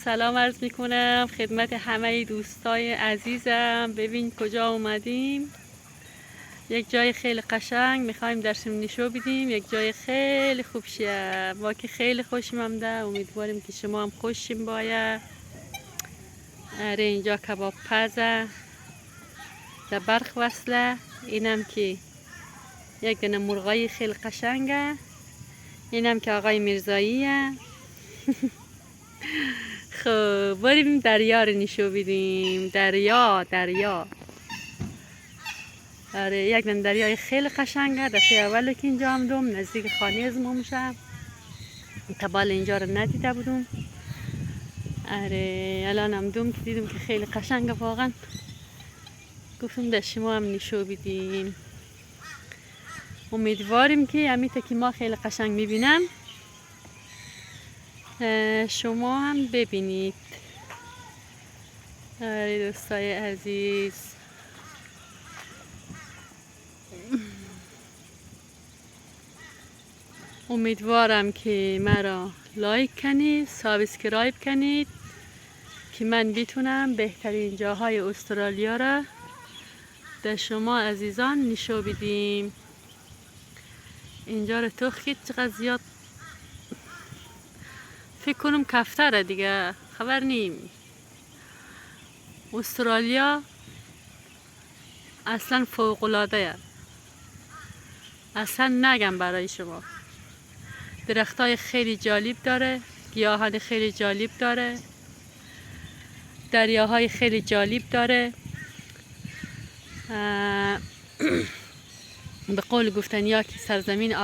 سلام عرض میکنم خدمت همه دوستای عزیزم. ببین کجا اومدیم. یک جای خیلی قشنگ میخوایم درسیم نشو بدیم. یک جای خیلی خوب شه. ما که خیلی خوشیم آمده. امیدواریم که شما هم خوشیم باید. اره اینجا کباب پزه در برق وصله. اینم که یک دونه مرغای خیلی قشنگه. اینم که آقای میرزاییه. خب بریم دریا رو نشو بدیم. دریا آره یک دن دریای خیلی قشنگه. دفعه اول که اینجا هم دوم نزدیک خانه از ما میشه. قبل اینجا رو ندیده بودم. آره الان هم دوم که دیدم که خیلی قشنگه واقعا. گفتم در شما هم نشو بدیم. امیدواریم که امیته که ما خیلی قشنگ میبینم شما هم ببینید. آره دوستای عزیز، امیدوارم که مرا لایک کنید، سابسکرایب کنید که من بتونم بهترین جاهای استرالیا را در شما عزیزان نشو بدیم. اینجا رو توخید چقدر زیاد فکر کنم کفتره دیگه، خبر نیم. استرالیا اصلا فوق العاده، اصلا نگم برای شما. درختای خیلی جالب داره، گیاهان خیلی جالب داره، دریاهای خیلی جالب داره. به قول گفتنیا که سرزمین